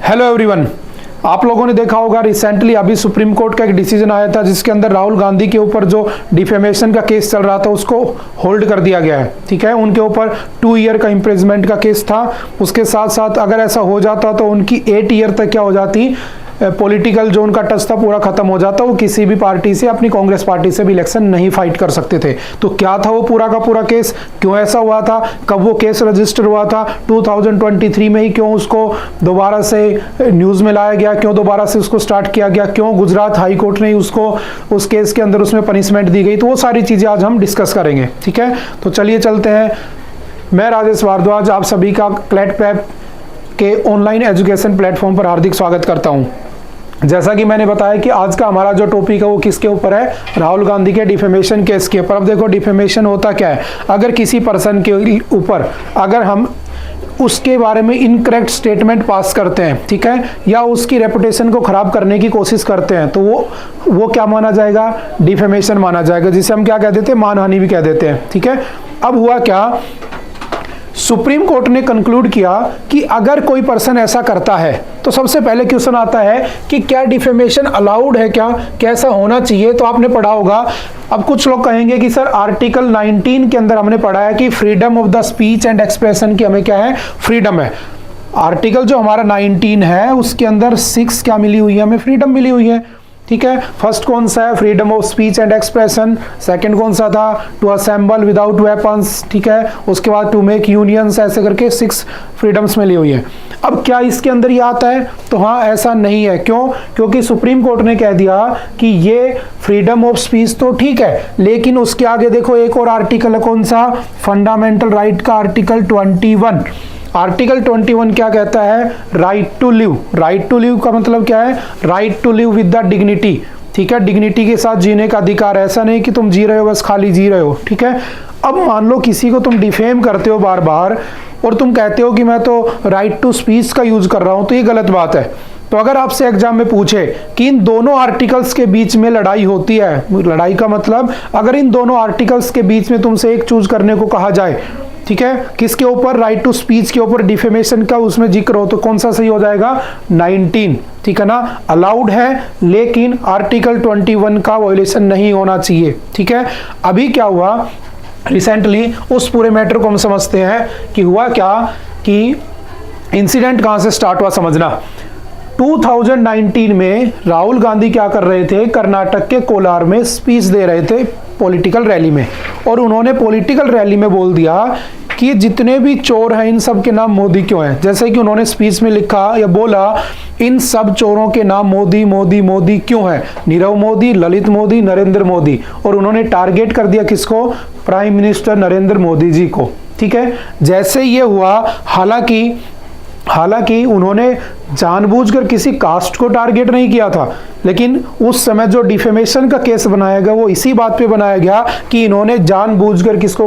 Hello everyone, आप लोगों ने देखा होगा रिसेंटली अभी सुप्रीम कोर्ट का एक डिसीजन आया था जिसके अंदर राहुल गांधी के ऊपर जो डिफेमेशन का केस चल रहा था उसको होल्ड कर दिया गया है। ठीक है, उनके ऊपर 2 ईयर का इम्प्रिजमेंट का केस था। उसके साथ साथ अगर ऐसा हो जाता तो उनकी 8 ईयर तक क्या हो जाती, पॉलिटिकल जो उनका टच था पूरा खत्म हो जाता। वो किसी भी पार्टी से, अपनी कांग्रेस पार्टी से भी इलेक्शन नहीं फाइट कर सकते थे। तो क्या था वो पूरा का पूरा केस, क्यों ऐसा हुआ था, कब वो केस रजिस्टर हुआ था, 2023 में ही क्यों उसको दोबारा से न्यूज में लाया गया, क्यों दोबारा से उसको स्टार्ट किया गया, क्यों गुजरात हाई कोर्ट ने उसको उस केस के अंदर उसमें पनिशमेंट दी गई, तो वो सारी चीजें आज हम डिस्कस करेंगे। ठीक है, तो चलिए चलते हैं। मैं राजेश भारद्वाज आप सभी का क्लैट प्रेप के ऑनलाइन एजुकेशन प्लेटफॉर्म पर हार्दिक स्वागत करता हूं। जैसा कि मैंने बताया कि आज का हमारा जो टॉपिक है वो किसके ऊपर है, राहुल गांधी के डिफेमेशन केस के ऊपर। अब देखो डिफेमेशन होता क्या है, अगर किसी पर्सन के ऊपर अगर हम उसके बारे में इनकरेक्ट स्टेटमेंट पास करते हैं, ठीक है, या उसकी रेपुटेशन को खराब करने की कोशिश करते हैं, तो वो क्या माना जाएगा, डिफेमेशन माना जाएगा, जिसे हम क्या कह देते हैं, मानहानि भी कह देते हैं। ठीक है, अब हुआ क्या, सुप्रीम कोर्ट ने कंक्लूड किया कि अगर कोई पर्सन ऐसा करता है तो सबसे पहले क्वेश्चन आता है कि क्या डिफेमेशन अलाउड है, क्या कैसा होना चाहिए। तो आपने पढ़ा होगा, अब कुछ लोग कहेंगे कि सर आर्टिकल 19 के अंदर हमने पढ़ा है कि freedom of the speech and expression की हमें क्या है, फ्रीडम है। आर्टिकल जो हमारा 19 है उसके अंदर 6 क्या मिली हुई है, हमें फ्रीडम मिली हुई है। ठीक है, फर्स्ट कौन सा है, freedom of speech and expression. Second कौन सा था, टू असेंबल विदाउट वेपन्स। ठीक है, उसके बाद टू मेक यूनियंस, ऐसे करके 6 फ्रीडम्स मिली हुई है। अब क्या इसके अंदर ये आता है, तो हाँ ऐसा नहीं है। क्यों, क्योंकि सुप्रीम कोर्ट ने कह दिया कि ये फ्रीडम ऑफ स्पीच तो ठीक है, लेकिन उसके आगे देखो एक और आर्टिकल है, कौन सा, फंडामेंटल राइट का आर्टिकल 21। आर्टिकल 21 क्या कहता है, right to live. Right to live का मतलब क्या है, right to live with the dignity. ठीक है, डिग्निटी के साथ जीने का अधिकार। ऐसा नहीं कि तुम जी रहे हो बस खाली जी रहे हो। ठीक है, अब मान लो किसी को तुम डिफेम करते हो बार बार और तुम कहते हो कि मैं तो राइट टू स्पीच का यूज कर रहा हूं, तो ये गलत बात है। तो अगर आपसे एग्जाम में पूछे कि इन दोनों आर्टिकल्स के बीच में लड़ाई होती है, लड़ाई का मतलब अगर इन दोनों आर्टिकल्स के बीच में तुमसे एक चूज करने को कहा जाए, ठीक है, किसके ऊपर, राइट टू स्पीच के ऊपर, डिफेमेशन का उसमें जिक्र हो, तो कौन सा सही हो जाएगा, 19। ठीक है ना, अलाउड है लेकिन आर्टिकल 21 का वायलेशन नहीं होना चाहिए। ठीक है, अभी क्या हुआ रिसेंटली, उस पूरे मैटर को हम समझते हैं कि हुआ क्या, कि इंसिडेंट कहां से स्टार्ट हुआ समझना। 2019 में राहुल गांधी क्या कर रहे थे, कर्नाटक के कोलार में स्पीच दे रहे थे पॉलिटिकल रैली में, और उन्होंने पॉलिटिकल रैली में बोल दिया कि जितने भी चोर हैं इन सब के नाम मोदी क्यों हैं। जैसे कि उन्होंने स्पीच में लिखा या बोला, इन सब चोरों के नाम मोदी मोदी मोदी क्यों है, नीरव मोदी, ललित मोदी, नरेंद्र मोदी। और उन्होंने टारगेट कर दिया किसको, प्राइम मिनिस्टर नरेंद्र मोदी जी को। ठीक है, जैसे ये हुआ, हालांकि उन्होंने जानबूझकर किसी कास्ट को टारगेट नहीं किया था, लेकिन उस समय जो डिफेमेशन का केस बनाया गया वो इसी बात पे बनाया गया कि इन्होंने जानबूझकर किसको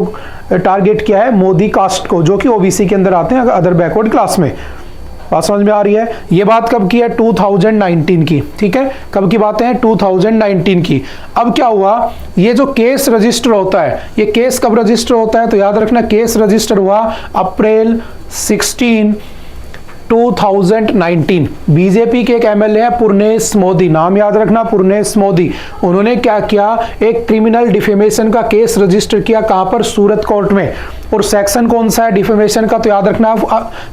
टारगेट किया है, मोदी कास्ट को, जो कि ओबीसी के अंदर आते हैं, अदर बैकवर्ड क्लास में। बात समझ में आ रही है। ये बात कब की है, 2019 की। ठीक है, कब की बातें हैं, 2019 की। अब क्या हुआ, ये जो केस रजिस्टर होता है, ये केस कब रजिस्टर होता है, तो याद रखना केस रजिस्टर हुआ अप्रैल 16, 2019। बीजेपी के एक एमएलए है पुरनेश मोदी, नाम याद रखना, पुरनेश मोदी। उन्होंने क्या किया, एक क्रिमिनल डिफेमेशन का केस रजिस्टर किया, कहां पर, सूरत कोर्ट में। और सेक्शन कौन सा है डिफेमेशन का, तो याद रखना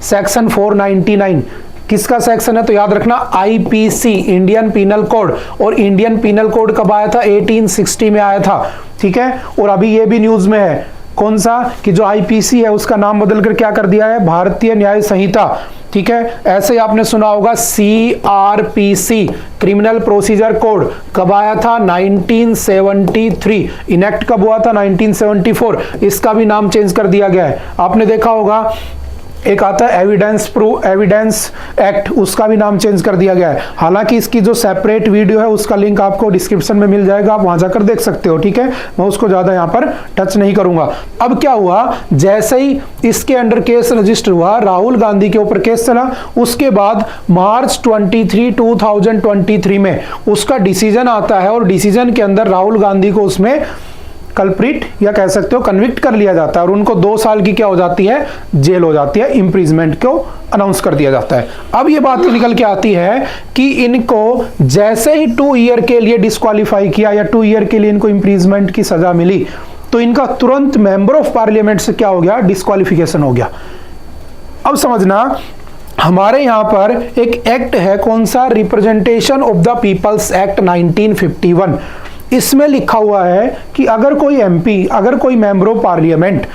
सेक्शन 499। किसका सेक्शन है, तो याद रखना आईपीसी, इंडियन पीनल कोड। और इंडियन पीनल कोड कब आया था, 1860 में आया था। ठीक है, और अभी ये भी न्यूज में है, कौन सा, कि जो आईपीसी है उसका नाम बदलकर क्या कर दिया है, भारतीय न्याय संहिता। ठीक है, ऐसे ही आपने सुना होगा सीआरपीसी, क्रिमिनल प्रोसीजर कोड, कब आया था, 1973। इनेक्ट कब हुआ था, 1974। इसका भी नाम चेंज कर दिया गया है। आपने देखा होगा एक आता है एविडेंस एक्ट, उसका भी नाम चेंज कर दिया गया है। हालांकि इसकी जो सेपरेट वीडियो है उसका लिंक आपको डिस्क्रिप्शन में मिल जाएगा, आप वहां जाकर देख सकते हो। ठीक है, मैं उसको ज्यादा यहां पर टच नहीं करूंगा। अब क्या हुआ, जैसे ही इसके अंडर केस रजिस्टर हुआ, राहुल गांधी के ऊपर केस चला, उसके बाद मार्च 23, 2023 में उसका डिसीजन आता है, और डिसीजन के अंदर राहुल गांधी को उसमें कल्प्रिट या कह सकते हो कन्विक्ट कर लिया जाता है और उनको 2 साल की क्या हो जाती है, जेल हो जाती है, इम्प्रिजमेंट को अनाउंस कर दिया जाता है। अब ये बात निकल के आती है कि इनको जैसे ही 2 ईयर के लिए डिस्क्वालीफाई किया या 2 ईयर के लिए इनको इम्प्रिजमेंट की सजा मिली तो इनका तुरंत मेंबर ऑफ पार्लियामेंट से क्या हो गया, डिस्क्वालिफिकेशन हो गया। अब समझना, हमारे यहां पर एक एक्ट है, कौन सा, representation of the people's act 1951। इसमें लिखा हुआ है कि अगर कोई एमपी, अगर कोई member of parliament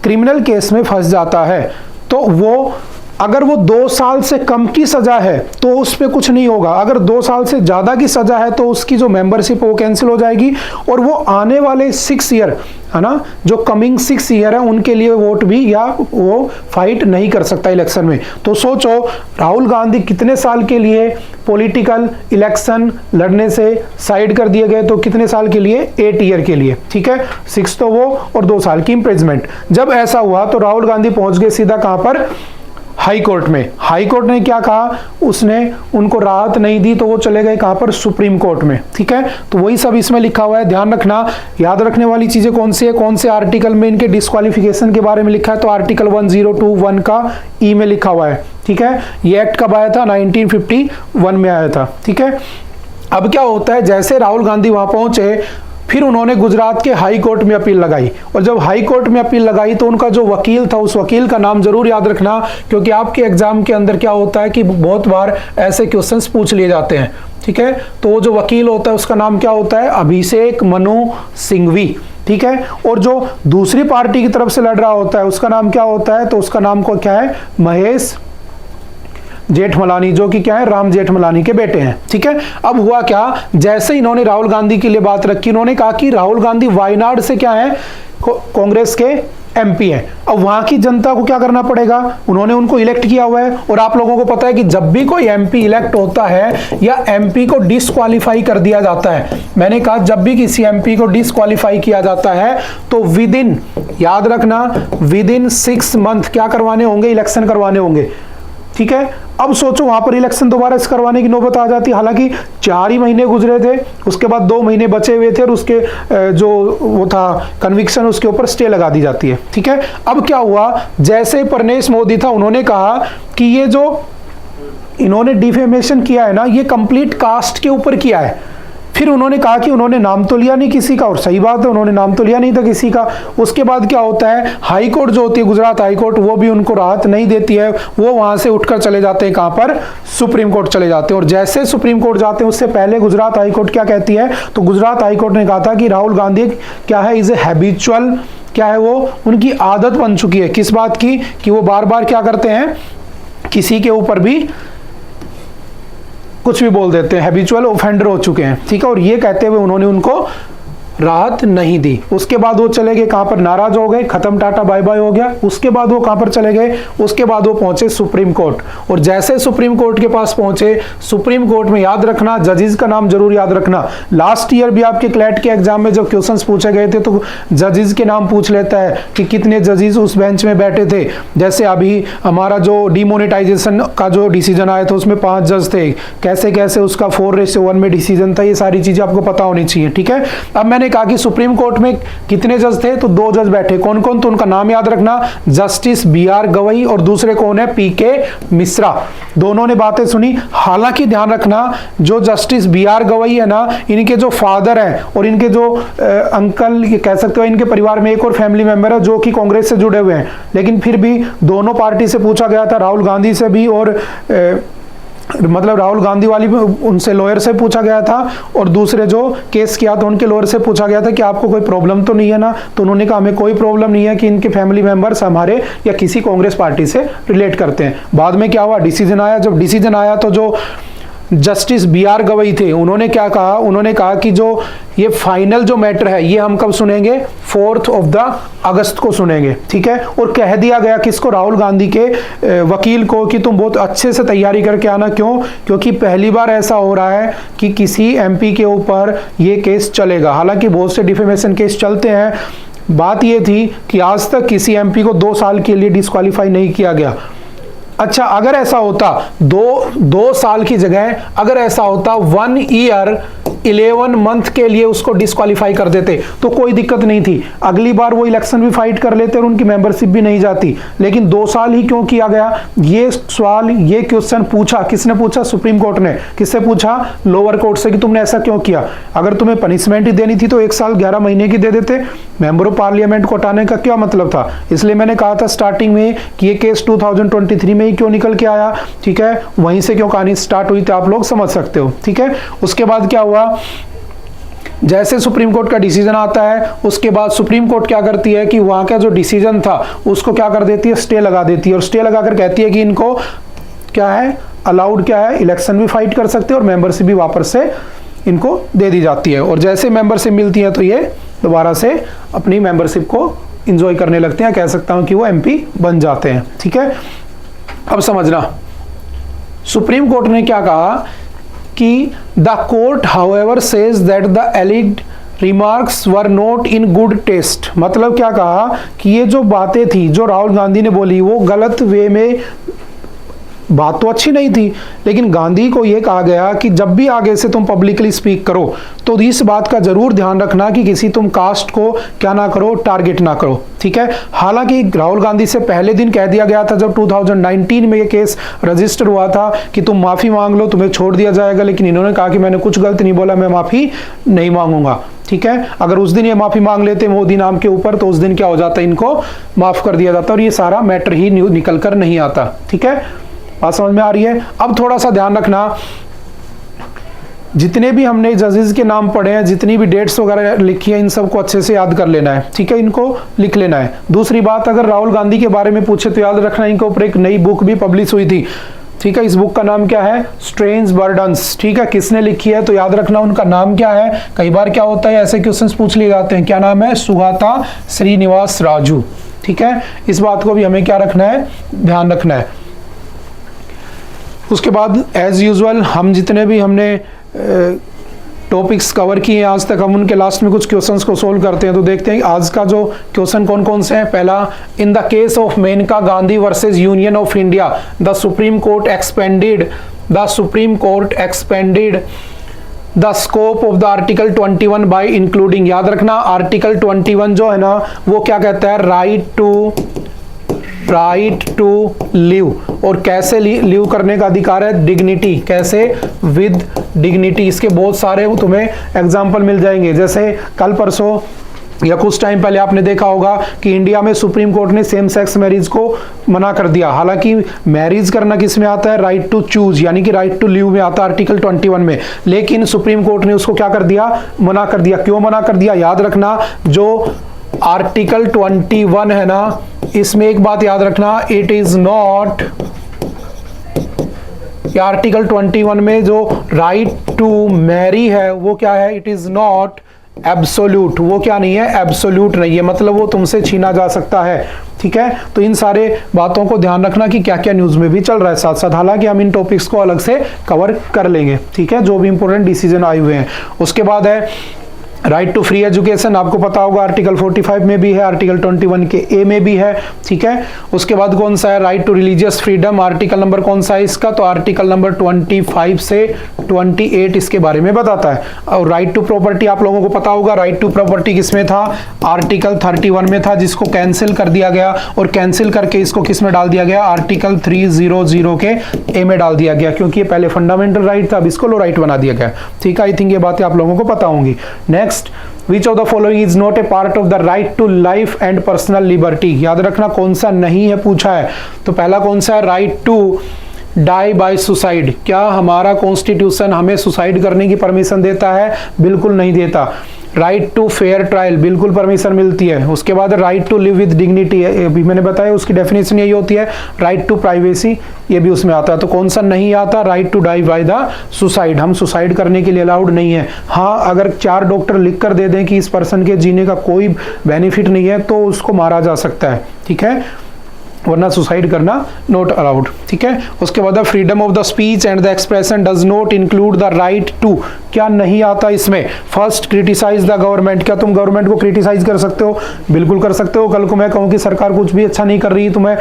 criminal case में फंस जाता है तो वो, अगर वो 2 साल से कम की सजा है तो उस पर कुछ नहीं होगा, अगर 2 साल से ज्यादा की सजा है तो उसकी जो मेंबरशिप वो कैंसिल हो जाएगी और वो आने वाले 6 ईयर, है ना, जो कमिंग 6 ईयर है उनके लिए वोट भी या वो फाइट नहीं कर सकता इलेक्शन में। तो सोचो राहुल गांधी कितने साल के लिए पॉलिटिकल इलेक्शन लड़ने से साइड कर दिए गए, तो कितने साल के लिए, 8 ईयर के लिए, ठीक है, 6 तो वो और 2 साल की इम्प्रिजमेंट। जब ऐसा हुआ तो राहुल गांधी पहुंच गए सीधा कहां पर, हाई कोर्ट में। हाई कोर्ट ने क्या कहा, उसने उनको राहत नहीं दी तो वो चले गए कहां पर, सुप्रीम कोर्ट में, ठीक है। तो वही सब इसमें लिखा हुआ है, ध्यान रखना। याद रखने वाली चीजें कौन सी है, कौन से आर्टिकल में इनके डिस्क्वालिफिकेशन के बारे में लिखा है, तो आर्टिकल 1021 का ई में लिखा हुआ है, ठीक है। ये एक्ट कब आया था, 1951 में आया था, ठीक है। अब क्या होता है, जैसे राहुल गांधी वहां पहुंचे फिर उन्होंने गुजरात के हाई कोर्ट में अपील लगाई और जब हाई कोर्ट में अपील लगाई तो उनका जो वकील था, उस वकील का नाम जरूर याद रखना, क्योंकि आपके एग्जाम के अंदर क्या होता है कि बहुत बार ऐसे क्वेश्चंस पूछ लिए जाते हैं, ठीक है। तो वो जो वकील होता है उसका नाम क्या होता है, अभिषेक मनु सिंघवी, ठीक है। और जो दूसरी पार्टी की तरफ से लड़ रहा होता है उसका नाम क्या होता है, तो उसका नाम को क्या है, महेश जेठमलानी, जो कि क्या है, राम जेठमलानी के बेटे हैं, ठीक है। अब हुआ क्या, जैसे इन्होंने राहुल गांधी के लिए बात रखी, इन्होंने कहा कि राहुल गांधी वायनाड से क्या है, कांग्रेस के एमपी है। अब वहां की जनता को क्या करना पड़ेगा, उन्होंने उनको इलेक्ट किया हुआ है और आप लोगों को पता है कि जब भी कोई एमपी इलेक्ट होता है या एमपी को डिस्क्वालीफाई कर दिया जाता है, मैंने कहा जब भी किसी एमपी को डिस्क्वालीफाई किया जाता है तो विद इन, याद रखना, विद इन 6 मंथ क्या करवाने होंगे, इलेक्शन करवाने होंगे, ठीक है। अब सोचो वहां पर इलेक्शन दोबारा से करवाने की नौबत आ जाती, हालांकि 4 ही महीने गुजरे थे, उसके बाद 2 महीने बचे हुए थे और उसके जो वो था कन्विक्शन, उसके ऊपर स्टे लगा दी जाती है, ठीक है। अब क्या हुआ, जैसे परनेश मोदी था, उन्होंने कहा कि ये जो इन्होंने डिफेमेशन किया है ना, ये कंप्लीट कास्ट के ऊपर किया है। फिर उन्होंने कहा कि उन्होंने नाम तो लिया नहीं किसी का, और सही बात है, उन्होंने नाम तो लिया नहीं था किसी का। उसके बाद क्या होता है, हाई कोर्ट जो होती है, गुजरात हाई कोर्ट, वो भी उनको राहत नहीं देती है, वो वहां से उठकर चले जाते हैं कहां पर, सुप्रीम कोर्ट चले जाते हैं। और जैसे सुप्रीम कोर्ट जाते हैं उससे पहले गुजरात हाई कोर्ट क्या कहती है, तो गुजरात हाई कोर्ट ने कहा था कि राहुल गांधी क्या है, इज ए हैबिचुअल, क्या है वो, उनकी आदत बन चुकी है, किस बात की, कि वो बार बार क्या करते हैं, किसी के ऊपर भी कुछ भी बोल देते हैं, हैबिचुअल ऑफेंडर हो चुके हैं, ठीक है। और ये कहते हुए उन्होंने उनको राहत नहीं दी। उसके बाद वो चले गए कहां पर, नाराज हो गए, खत्म, टाटा बाय बाय हो गया। उसके बाद वो कहां पर चले गए, उसके बाद वो पहुंचे सुप्रीम कोर्ट। और जैसे सुप्रीम कोर्ट के पास पहुंचे, सुप्रीम कोर्ट में याद रखना, जजेस का नाम जरूर याद रखना। लास्ट ईयर भी आपके क्लैट के एग्जाम में जब क्वेश्चंस पूछे गए थे तो जजेस के नाम पूछ लेता है कि कितने जजेस उस बेंच में बैठे थे। जैसे अभी हमारा जो डिमोनेटाइजेशन का जो डिसीजन आया था उसमें 5 जज थे, कैसे कैसे उसका 4:1 में डिसीजन था, ये सारी चीजें आपको पता होनी चाहिए, ठीक है। अब मैंने कहा कि सुप्रीम कोर्ट में कितने जज थे, तो 2 जज बैठे, कौन कौन, तो उनका नाम याद रखना, जस्टिस BR गवई और दूसरे कौन है, PK मिश्रा। दोनों ने बातें सुनी। हालांकि ध्यान रखना, जो जस्टिस BR गवई है ना, इनके जो फादर हैं और इनके जो अंकल, ये कह सकते हो, इनके परिवार में एक और फैमिली मेंबर है जो कि कांग्रेस से जुड़े हुए हैं, लेकिन फिर भी दोनों पार्टी से पूछा गया था, राहुल गांधी से भी और मतलब राहुल गांधी वाली उनसे लॉयर से पूछा गया था और दूसरे जो केस किया था उनके लॉयर से पूछा गया था कि आपको कोई प्रॉब्लम तो नहीं है ना, तो उन्होंने कहा हमें कोई प्रॉब्लम नहीं है कि इनके फैमिली मेंबर्स हमारे या किसी कांग्रेस पार्टी से रिलेट करते हैं। बाद में क्या हुआ, डिसीजन आया। जब डिसीजन आया तो जो जस्टिस BR गवई थे, उन्होंने क्या कहा, उन्होंने कहा कि जो ये फाइनल जो मैटर है ये हम कब सुनेंगे, 4 अगस्त को सुनेंगे, ठीक है। और कह दिया गया किसको, राहुल गांधी के वकील को, कि तुम बहुत अच्छे से तैयारी करके आना। क्यों, क्योंकि पहली बार ऐसा हो रहा है कि किसी MP के ऊपर ये केस चलेगा। हालांकि बहुत से डिफेमेशन केस चलते हैं, बात ये थी कि आज तक किसी MP को 2 साल के लिए डिस्क्वालीफाई नहीं किया गया। अच्छा, अगर ऐसा होता दो साल की जगह अगर ऐसा होता 1 ईयर 11 मंथ के लिए उसको डिस्क्वालीफाई कर देते तो कोई दिक्कत नहीं थी, अगली बार वो इलेक्शन भी फाइट कर लेते और उनकी मेंबरशिप भी नहीं जाती। लेकिन 2 साल ही क्यों किया गया? ये सवाल, ये क्वेश्चन पूछा किसने पूछा? सुप्रीम कोर्ट ने। किससे पूछा? लोअर कोर्ट से, कि तुमने ऐसा क्यों किया। अगर तुम्हें पनिशमेंट ही देनी थी तो 1 साल 11 महीने की दे देते। मेंबर ऑफ पार्लियामेंट को हटाने का क्या मतलब था? इसलिए मैंने कहा था स्टार्टिंग में कि ये केस 2023 में ही क्यों निकल के आया, ठीक है, वहीं से क्यों कहानी स्टार्ट हुई थी, आप लोग समझ सकते हो, ठीक है। उसके बाद क्या हुआ, जैसे सुप्रीम कोर्ट का डिसीजन आता है उसके बाद सुप्रीम कोर्ट क्या करती है कि वहां का जो डिसीजन था उसको क्या कर देती है, स्टे लगा देती है, और स्टे लगाकर कहती है कि इनको क्या है, अलाउड क्या है, इलेक्शन भी फाइट कर सकते हैं और मेंबरशिप भी वापस से इनको दे दी जाती है। और जैसे मेंबरशिप मिलती है तो ये दोबारा से अपनी मेंबरशिप को इंजॉय करने लगते हैं, कह सकता हूं कि वो एमपी बन जाते हैं, ठीक है। अब समझना, सुप्रीम कोर्ट ने क्या कहा कि the court however says that the alleged remarks were not in good taste. मतलब क्या कहा कि ये जो बातें थी जो राहुल गांधी ने बोली वो गलत वे में, बात तो अच्छी नहीं थी, लेकिन गांधी को यह कहा गया कि जब भी आगे से तुम पब्लिकली स्पीक करो तो इस बात का जरूर ध्यान रखना कि किसी तुम कास्ट को क्या ना करो, टारगेट ना करो, ठीक है। हालांकि राहुल गांधी से पहले दिन कह दिया गया था जब 2019 में ये केस रजिस्टर हुआ था कि तुम माफी मांग लो, तुम्हें छोड़ दिया जाएगा, लेकिन इन्होंने कहा कि मैंने कुछ गलत नहीं बोला, मैं माफी नहीं मांगूंगा, ठीक है। अगर उस दिन ये माफी मांग लेते मोदी नाम के ऊपर तो उस दिन क्या हो जाता, इनको माफ कर दिया जाता और ये सारा मैटर ही निकल कर नहीं आता, ठीक है। बात समझ में आ रही है? अब थोड़ा सा ध्यान रखना, जितने भी हमने जजेस के नाम पढ़े हैं, जितनी भी डेट्स वगैरह लिखी है, इन सबको अच्छे से याद कर लेना है, ठीक है, इनको लिख लेना है। दूसरी बात, अगर राहुल गांधी के बारे में पूछे तो याद रखना इनके ऊपर एक नई बुक भी पब्लिश हुई थी, ठीक है। इस बुक का नाम क्या है? स्ट्रेंज बर्डन्स, ठीक है। किसने लिखी है तो याद रखना उनका नाम क्या है। कई बार क्या होता है ऐसे क्वेश्चंस पूछ लिए जाते हैं, क्या नाम है? सुगाता श्रीनिवास राजू, ठीक है। इस बात को भी हमें क्या रखना है, ध्यान रखना है। उसके बाद एज यूजुअल हम जितने भी हमने टॉपिक्स कवर किए हैं आज तक, हम उनके लास्ट में कुछ क्वेश्चंस को सोल्व करते हैं। तो देखते हैं आज का जो क्वेश्चन कौन कौन से हैं। पहला, in the case of Menaka Gandhi versus union of India the supreme court expanded the scope of the article 21 by including. याद रखना आर्टिकल 21 जो है ना वो क्या कहता है, राइट टू लिव। और कैसे लिव करने का अधिकार है, डिग्निटी, कैसे, विद डिग्निटी। इसके बहुत सारे तुम्हें एग्जाम्पल मिल जाएंगे। जैसे कल परसों या कुछ टाइम पहले आपने देखा होगा कि इंडिया में सुप्रीम कोर्ट ने सेम सेक्स मैरिज को मना कर दिया। हालांकि मैरिज करना किस में आता है, राइट टू चूज यानी कि राइट टू लिव में आता है आर्टिकल 21 में, लेकिन सुप्रीम कोर्ट ने उसको क्या कर दिया, मना कर दिया। क्यों मना कर दिया? याद रखना जो आर्टिकल 21 है ना, इसमें एक बात याद रखना, इट इज नॉट, आर्टिकल 21 में जो राइट टू मैरी है वो क्या है, इट इज नॉट एब्सोल्यूट। वो क्या नहीं है, एब्सोल्यूट नहीं है, मतलब वो तुमसे छीना जा सकता है, ठीक है। तो इन सारे बातों को ध्यान रखना कि क्या क्या न्यूज में भी चल रहा है साथ साथ। हालांकि हम इन टॉपिक्स को अलग से कवर कर लेंगे, ठीक है, जो भी इंपॉर्टेंट डिसीजन आए हुए हैं। उसके बाद है राइट टू फ्री एजुकेशन, आपको पता होगा आर्टिकल 45 में भी है, आर्टिकल 21 के ए में भी है, ठीक है। उसके बाद कौन सा है, right to religious freedom, article number कौन सा है इसका, तो आर्टिकल नंबर 25 से 28 इसके बारे में बताता है। और राइट टू प्रॉपर्टी आप लोगों को पता होगा, राइट टू प्रॉपर्टी किसमें था, आर्टिकल 31 में था, जिसको कैंसिल कर दिया गया और कैंसिल करके इसको किस में डाल दिया गया, आर्टिकल 300 के ए में डाल दिया गया, क्योंकि ये पहले फंडामेंटल राइट था, अब इसको लो राइट बना दिया गया, ठीक है। आई थिंक ये बातें आप लोगों को पता होंगी। Next, which of the following is not a part of the right to life and personal liberty। याद रखना कौन सा नहीं है पूछा है, तो पहला कौन सा है, right to die by suicide. क्या हमारा कॉन्स्टिट्यूशन हमें सुसाइड करने की परमिशन देता है? बिल्कुल नहीं देता। राइट टू फेयर ट्रायल, बिल्कुल परमिशन मिलती है। उसके बाद right to live with dignity, अभी मैंने बताया उसकी डेफिनेशन यही होती है। राइट टू प्राइवेसी, ये भी उसमें आता है। तो कौन सा नहीं आता, right to die by the suicide, हम सुसाइड करने के लिए अलाउड नहीं है। हाँ, अगर 4 डॉक्टर लिख कर दे दें कि इस पर्सन के जीने का कोई बेनिफिट नहीं है तो उसको मारा जा सकता है, ठीक है, वरना सुसाइड करना नॉट अलाउड, ठीक है। उसके बाद freedom of the speech and the expression does not include the right to, क्या नहीं आता इसमें, फर्स्ट क्रिटिसाइज द गवर्नमेंट। क्या तुम गवर्नमेंट को क्रिटिसाइज कर सकते हो? बिल्कुल कर सकते हो। कल को मैं कहूँ कि सरकार कुछ भी अच्छा नहीं कर रही तो मैं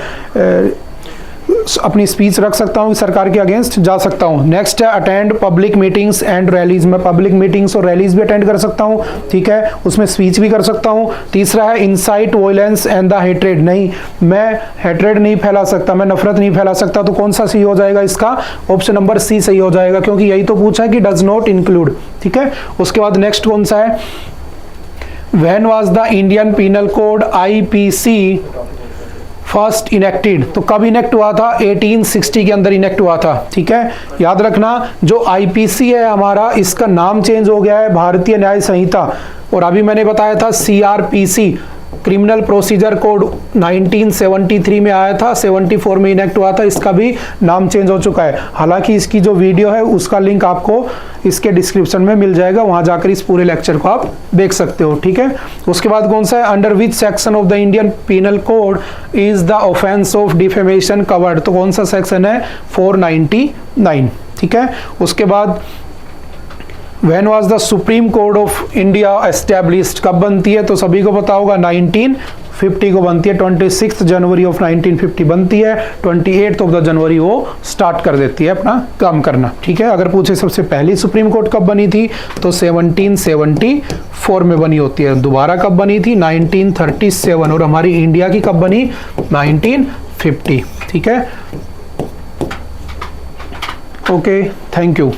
अपनी स्पीच रख सकता हूँ, सरकार के अगेंस्ट जा सकता हूँ। नेक्स्ट है attend public meetings and rallies, मैं पब्लिक मीटिंग्स और रैलीज भी अटेंड कर सकता हूँ, ठीक है, उसमें स्पीच भी कर सकता हूँ। तीसरा है insight violence and the hatred, नहीं मैं हेट्रेड नहीं फैला सकता, मैं नफरत नहीं फैला सकता, तो कौन सा सही हो जाएगा इसका, ऑप्शन नंबर सी सही हो जाएगा, क्योंकि यही तो पूछा है कि डज नॉट इंक्लूड, ठीक है। उसके बाद नेक्स्ट कौन सा है, when was the Indian penal code IPC first enacted, तो कब इनेक्ट हुआ था, 1860 के अंदर इनेक्ट हुआ था, ठीक है। याद रखना जो IPC है हमारा, इसका नाम चेंज हो गया है भारतीय न्याय संहिता, और अभी मैंने बताया था CRPC क्रिमिनल प्रोसीजर कोड 1973 में आया था, 74 में इनेक्ट हुआ था, इसका भी नाम चेंज हो चुका है। हालांकि इसकी जो वीडियो है उसका लिंक आपको इसके डिस्क्रिप्शन में मिल जाएगा, वहां जाकर इस पूरे लेक्चर को आप देख सकते हो, ठीक है। उसके बाद कौन सा है, under which section of the Indian penal code is the offence of defamation covered, तो कौन सा सेक्शन है, 499, ठीक है। उसके बाद When was the Supreme Court of India established, कब बनती है, तो सभी को पता होगा 1950 को बनती है, 26 जनवरी ऑफ 1950 बनती है, 28 ऑफ द जनवरी वो स्टार्ट कर देती है अपना काम करना, ठीक है। अगर पूछे सबसे पहली सुप्रीम कोर्ट कब बनी थी, तो 1774 में बनी होती है। दोबारा कब बनी थी, 1937, और हमारी इंडिया की कब बनी, 1950, ठीक है। Okay, thank you.